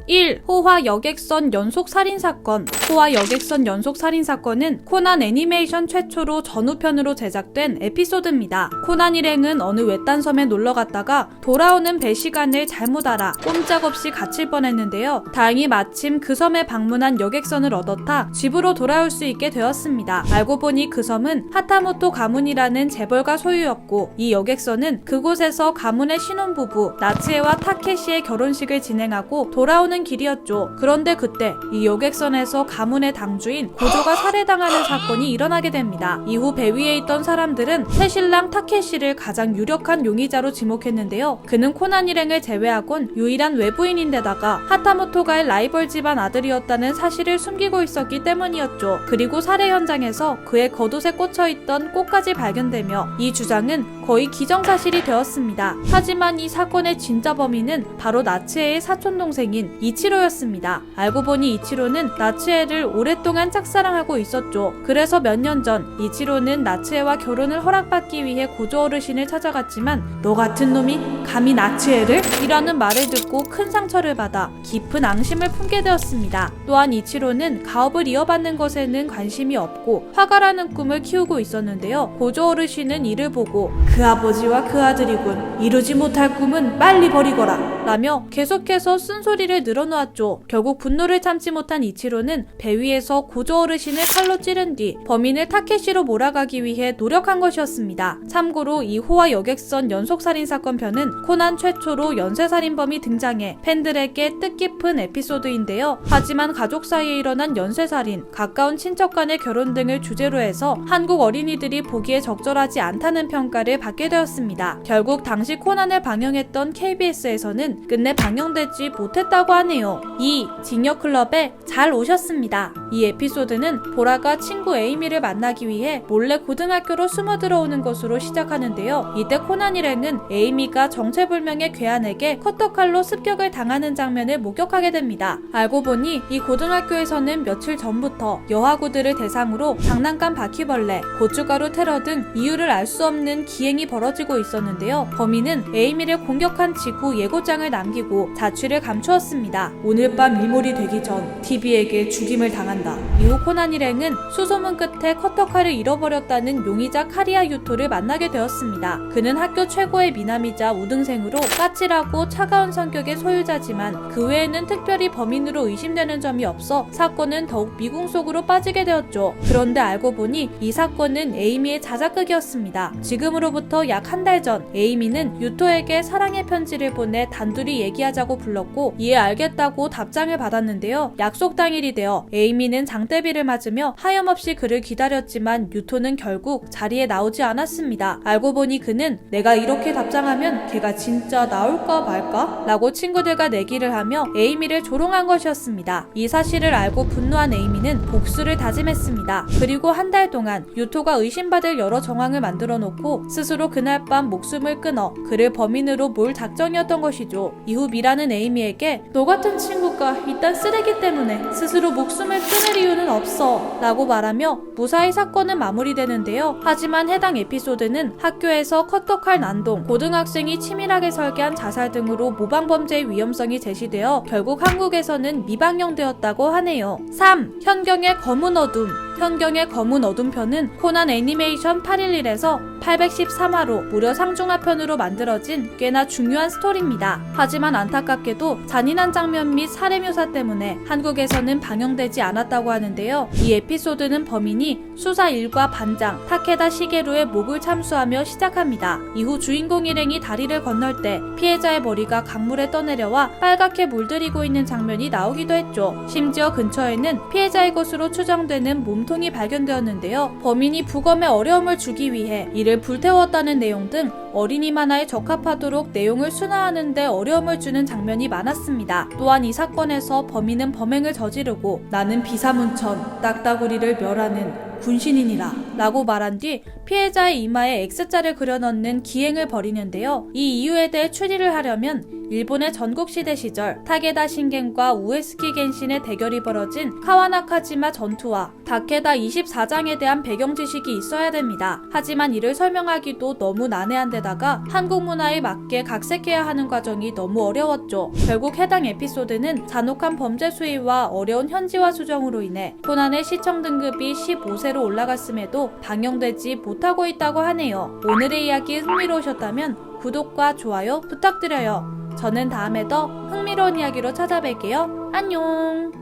1. 호화 여객선 연속살인사건. 호화 여객선 연속살인사건은 코난 애니메이션 최초로 전후편으로 제작된 에피소드입니다. 코난 일행은 어느 외딴 섬에 놀러갔다가 돌아오는 배 시간을 잘못 알아 꼼짝없이 갇힐 뻔했는데요. 다행히 마침 그 섬에 방문한 여객선을 얻어 타 집으로 돌아올 수 있게 되었습니다. 알고 보니 그 섬은 하타모토 가문이라는 재벌가 소유였고, 이 여객선은 그곳에서 가문의 신혼부부 나츠에와 타케시의 결혼식을 진행하고 돌아오는 길이었죠. 그런데 그때 이 여객선에서 가문의 당주인 고조가 살해당하는 사건이 일어나게 됩니다. 이후 배 위에 있던 사람들은 새신랑 타케시를 가장 유력한 용의자로 지목했는데요. 그는 코난 일행을 제외하곤 유일한 외부인인데다가 하타모토가의 라이벌 집안 아들이었다는 사실을 숨기고 있었기 때문이었죠. 그리고 살해 현장에서 그의 겉옷에 꽂혀있던 꽃까지 발견되며 이 주장은 거의 기정사실이 되었습니다. 하지만 이 사건의 진짜 범인은 바로 나츠에의 사촌동생인 이치로였습니다. 알고 보니 이치로는 나츠에를 오랫동안 짝사랑하고 있었죠. 그래서 몇 년 전 이치로는 나츠에와 결혼을 허락받기 위해 고조 어르신을 찾아갔지만 너 같은 놈이 감히 나츠에를? 이라는 말을 듣고 큰 상처를 받아 깊은 앙심을 품게 되었습니다. 또한 이치로는 가업을 이어받는 것에는 관심이 없고 화가라는 꿈을 키우고 있었는데요. 고조 어르신은 이를 보고 그 아버지와 그 아들이군. 이루지 못할 꿈은 빨리 버리거라 라며 계속해서 쓴소리를 늘어놓았죠. 결국 분노를 참지 못한 이치로는 배 위에서 고조 어르신을 칼로 찌른 뒤 범인을 타케시로 몰아가기 위해 노력한 것이었습니다. 참고로 이 호화 여객선 연속살인사건 편은 코난 최초로 연쇄살인범이 등장해 팬들에게 뜻깊은 에피소드인데요. 하지만 가족 사이에 일어난 연쇄살인, 가까운 친척 간의 결혼 등을 주제로 해서 한국 어린이들이 보기에 적절하지 않다는 평가를 받게 되었습니다. 결국 당시 코난을 방영했던 KBS에서는 끝내 방영되지 못했다고 하네요. 2. 징여클럽에 잘 오셨습니다. 이 에피소드는 보라가 친구 에이미를 만나기 위해 몰래 고등학교로 숨어 들어오는 것으로 시작하는데요. 이때 코난 일행은 에이미가 정체불명의 괴한에게 커터칼로 습격을 당하는 장면을 목격하게 됩니다. 알고 보니 이 고등학교에서는 며칠 전부터 여하구들을 대상으로 장난감 바퀴벌레, 고춧가루 테러 등 이유를 알 수 없는 기행이 벌어지고 있었는데요. 범인은 에이미를 공격한 직후 예고장을 남기고 자취를 감추었습니다. 오늘 밤 일몰이 되기 전 TV에게 죽임을 당한다. 이후 코난 일행은 수소문 끝에 커터칼을 잃어버렸다는 용의자 카리아 유토를 만나게 되었습니다. 그는 학교 최고의 미남이자 우등생으로 까칠하고 차가운 성격의 소유자지만 그 외에는 특별히 범인으로 의심되는 점이 없어 사건은 더욱 미궁 속으로 빠지게 되었죠. 그런데 알고 보니 이 사건은 에이미의 자작극이었습니다. 지금으로부터 약 한 달 전 에이미는 유토에게 사랑의 편지를 보내 단둘이 얘기하자고 불렀고 이에 알겠다고 답장을 받았는데요. 약속 당일이 되어 에이미는 장대비를 맞으며 하염없이 그를 기다렸지만 유토는 결국 자리에 나오지 않았습니다. 알고 보니 그는 내가 이렇게 답장하면 걔가 진짜 나올까 말까? 라고 친구들과 내기를 하며 에이미를 조롱한 것이었습니다. 이 사실을 알고 분노한 에이미는 복수를 다짐했습니다. 그리고 한 달 동안 유토가 의심받을 여러 정황을 만들어 놓고 스스로 그날 밤 목숨을 끊어 그를 범인으로 몰 작정이었던 것이죠. 이후 미라는 에이미에게 너 같은 친구가 이딴 쓰레기 때문에 스스로 목숨을 끊을 이유는 없어 라고 말하며 무사히 사건은 마무리되는데요. 하지만 해당 에피소드는 학교에서 커터칼 난동, 고등학생이 치밀하게 설계한 자살 등으로 모방범죄의 위험성이 제시되어 결국 한국에서는 미방영되었다고 하네요. 3. 현경의 검은 어둠. 현경의 검은 어둠 편은 코난 애니메이션 811에서 813화로 무려 상중하편으로 만들어진 꽤나 중요한 스토리입니다. 하지만 안타깝게도 잔인한 장면 및 살해 묘사 때문에 한국에서는 방영되지 않았다고 하는데요. 이 에피소드는 범인이 수사 일과 반장 타케다 시게루의 목을 참수하며 시작합니다. 이후 주인공 일행이 다리를 건널 때 피해자의 머리가 강물에 떠내려와 빨갛게 물들이고 있는 장면이 나오기도 했죠. 심지어 근처에는 피해자의 것으로 추정되는 몸통이 발견되었는데요. 범인이 부검에 어려움을 주기 위해 이를 불태웠다는 내용 등 어린이 만화에 적합하도록 내용을 순화하는 데 어려움을 주는 장면이 많았습니다. 또한 이 사건에서 범인은 범행을 저지르고 나는 비사문천 딱따구리를 멸하는 군신인이라 라고 말한 뒤 피해자의 이마에 X자를 그려넣는 기행을 벌이는데요. 이 이유에 대해 추리를 하려면 일본의 전국시대 시절 타게다 신겐과 우에스키 겐신의 대결이 벌어진 카와나카지마 전투와 다케다 24장에 대한 배경 지식이 있어야 됩니다. 하지만 이를 설명하기도 너무 난해한 데다가 한국 문화에 맞게 각색해야 하는 과정이 너무 어려웠죠. 결국 해당 에피소드는 잔혹한 범죄 수위와 어려운 현지화 수정으로 인해 코난의 시청 등급이 15세로 올라갔음에도 방영되지 못하고 있다고 하네요. 오늘의 이야기 흥미로우셨다면 구독과 좋아요 부탁드려요. 저는 다음에 더 흥미로운 이야기로 찾아뵐게요. 안녕!